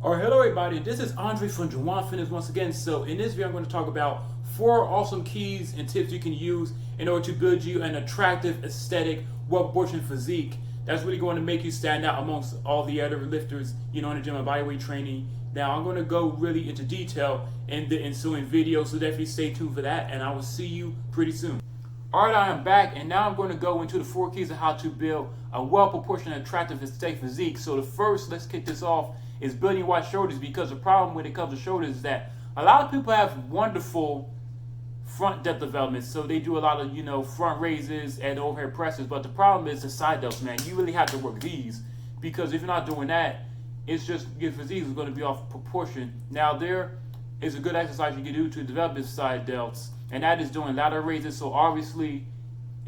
Alright, hello everybody, this is Andre from Jawan Fitness once again. So in this video I'm going to talk about 4 awesome keys and tips you can use in order to build you an attractive, aesthetic, well-proportioned physique that's really going to make you stand out amongst all the other lifters, in the gym and bodyweight training. Now I'm going to go really into detail in the ensuing video, so definitely stay tuned for that, and I will see you pretty soon. Alright, I am back, and now I'm going to go into the 4 keys of how to build a well-proportioned, attractive, aesthetic physique. So the first, let's kick this off, is building wide shoulders, because the problem when it comes to shoulders is that a lot of people have wonderful front depth development, so they do a lot of front raises and overhead presses, but the problem is the side delts, man. You really have to work these, because if you're not doing that, it's just your physique is going to be off proportion. Now there is a good exercise you can do to develop this side delts, and that is doing lateral raises. So obviously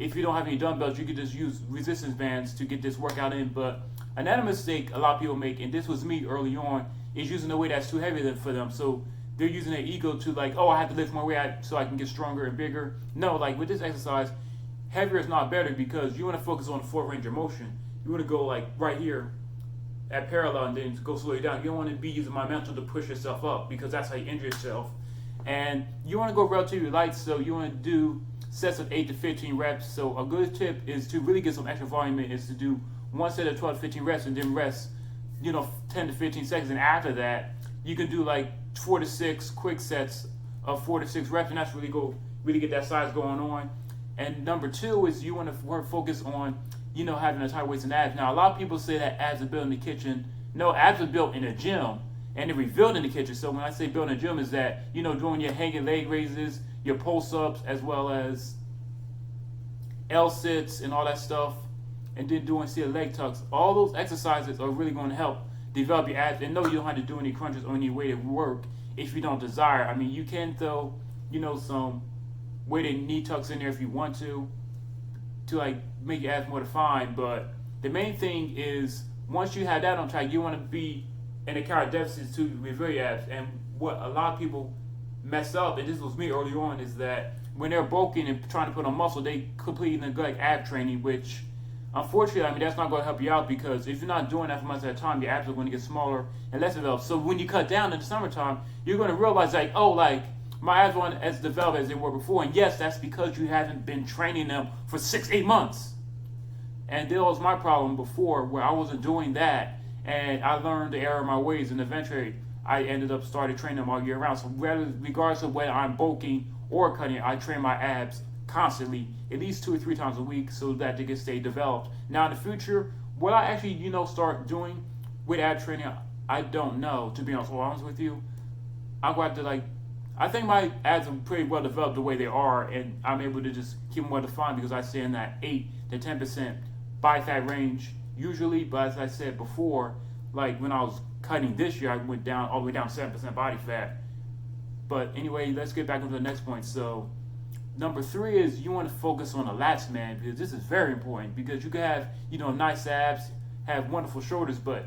if you don't have any dumbbells, you can just use resistance bands to get this workout in. But another mistake a lot of people make, and this was me early on, is using a weight that's too heavy for them. So they're using their ego to like, oh, I have to lift more weight so I can get stronger and bigger. No, like with this exercise, heavier is not better, because you want to focus on the full range of motion. You want to go like right here at parallel and then go slowly down. You don't want to be using momentum to push yourself up, because that's how you injure yourself. And you want to go relatively light, so you want to do sets of 8 to 15 reps. So a good tip is to really get some extra volume in, is to do one set of 12 to 15 reps and then rest 10 to 15 seconds, and after that you can do like 4 to 6 quick sets of 4 to 6 reps, and that's really get that size going on. And number 2 is you want to focus on having a tight waist and abs. Now a lot of people say that abs are built in the kitchen. No, abs are built in the gym, and they're revealed in the kitchen. So when I say built in the gym, is that doing your hanging leg raises, your pull-ups, as well as L-sits and all that stuff, and then doing seated leg tucks. All those exercises are really going to help develop your abs. And no, you don't have to do any crunches or any weighted work if you don't desire. I mean, you can throw some weighted knee tucks in there if you want to like make your abs more defined. But the main thing is, once you have that on track, you want to be in a calorie deficit to reveal your abs. And what a lot of people mess up, and this was me early on, is that when they're bulking and trying to put on muscle, they completely neglect ab training, which unfortunately, I mean, that's not going to help you out, because if you're not doing that for months at a time, your abs are going to get smaller and less developed. So when you cut down in the summertime, you're going to realize like, oh, like my abs aren't as developed as they were before. And yes, that's because you haven't been training them for 6-8 months. And that was my problem before, where I wasn't doing that, and I learned the error of my ways, and eventually I ended up started training them all year round. So regardless of whether I'm bulking or cutting, I train my abs constantly, at least 2 or 3 times a week, so that they can stay developed. Now in the future, what I actually start doing with ab training, I don't know, to be honest with you. I'm going to have to I think my abs are pretty well developed the way they are, and I'm able to just keep them well defined, because I stay in that 8 to 10% body fat range usually. But as I said before, like when I was cutting this year, I went down all the way down 7% body fat. But anyway, let's get back into the next point. So number 3 is you want to focus on the lats, man, because this is very important, because you can have nice abs, have wonderful shoulders, but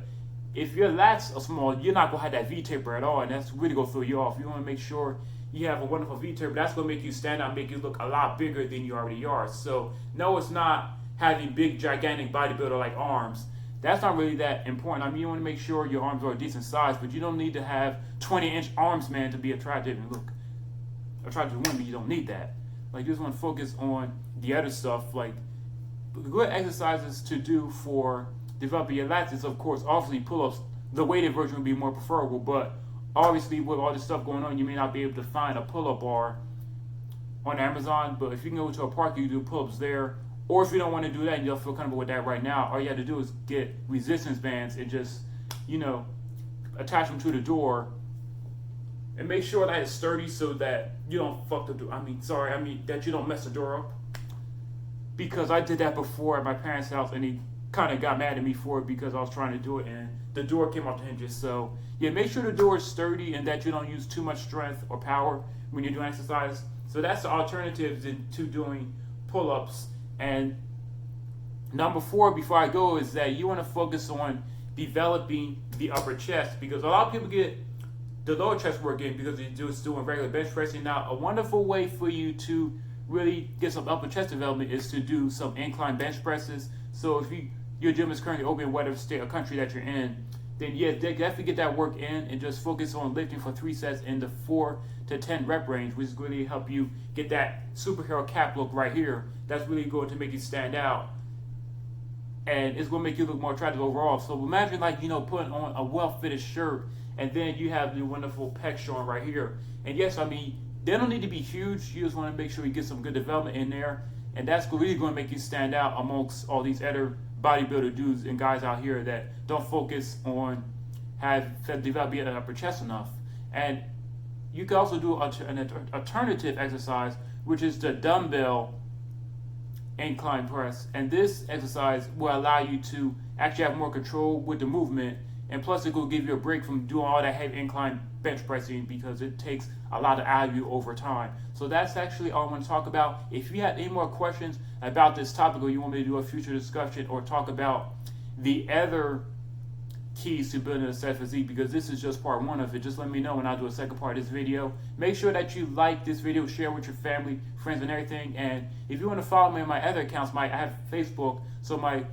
if your lats are small, you're not going to have that V-taper at all, and that's really going to throw you off. You want to make sure you have a wonderful V-taper. That's going to make you stand out, make you look a lot bigger than you already are. So no, it's not having big, gigantic bodybuilder like arms. That's not really that important. I mean, you want to make sure your arms are a decent size, but you don't need to have 20-inch arms, man, to be attractive and look attractive to women. You don't need that. Like, you just want to focus on the other stuff. Like, good exercises to do for developing your lats is, of course, obviously pull-ups. The weighted version would be more preferable, but obviously with all this stuff going on, you may not be able to find a pull-up bar on Amazon. But if you can go to a park, you can do pull-ups there. Or if you don't want to do that and you don't feel comfortable with that right now, all you have to do is get resistance bands and just, attach them to the door. And make sure that it's sturdy, so that you don't fuck the door. That you don't mess the door up. Because I did that before at my parents' house, and he kind of got mad at me for it, because I was trying to do it and the door came off the hinges. So yeah, make sure the door is sturdy and that you don't use too much strength or power when you're doing exercise. So that's the alternatives to doing pull-ups. And number 4, before I go, is that you want to focus on developing the upper chest, because a lot of people get the lower chest work in because they're just doing regular bench pressing. Now, a wonderful way for you to really get some upper chest development is to do some incline bench presses. So if your gym is currently open in whatever state or country that you're in, then yeah, definitely get that work in and just focus on lifting for 3 sets in the 4 to 10 rep range, which is going to help you get that superhero cap look right here. That's really going to make you stand out, and it's going to make you look more attractive overall. So imagine, like, putting on a well-fitted shirt, and then you have the wonderful pecs showing right here. And yes, I mean, they don't need to be huge. You just want to make sure you get some good development in there, and that's really going to make you stand out amongst all these other bodybuilder dudes and guys out here that don't focus on developing an upper chest enough. And you can also do an alternative exercise, which is the dumbbell incline press. And this exercise will allow you to actually have more control with the movement, and plus it will give you a break from doing all that heavy incline bench pressing, because it takes a lot out of you over time. So that's actually all I want to talk about. If you have any more questions about this topic, or you want me to do a future discussion or talk about the other keys to building a set physique, because this is just part 1 of it, just let me know when I do a second part of this video. Make sure that you like this video, share with your family, friends, and everything. And if you want to follow me on my other accounts, I have Facebook. So my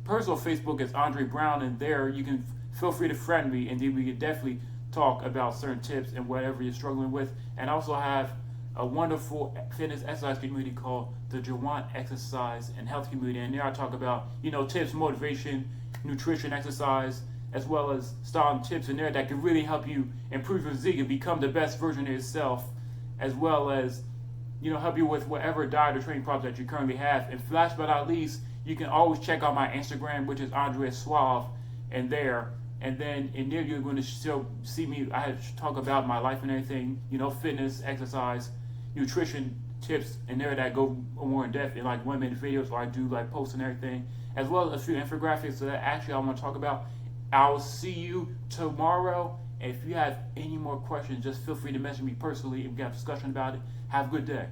personal Facebook is Andre Brown, and there you can feel free to friend me, and then we can definitely talk about certain tips and whatever you're struggling with. And I also have a wonderful fitness exercise community called the Jawan Exercise and Health Community, and there I talk about tips, motivation, nutrition, exercise, as well as style tips in there that can really help you improve your physique and become the best version of yourself, as well as help you with whatever diet or training problems that you currently have. And last but not least, you can always check out my Instagram, which is Andre Suave, and there. And then in there, you're going to see me. I talk about my life and everything, fitness, exercise, nutrition tips in there that go more in depth in like 1 minute videos, where I do like posts and everything, as well as a few infographics that actually I want to talk about. I'll see you tomorrow. And if you have any more questions, just feel free to message me personally and we can have a discussion about it. Have a good day.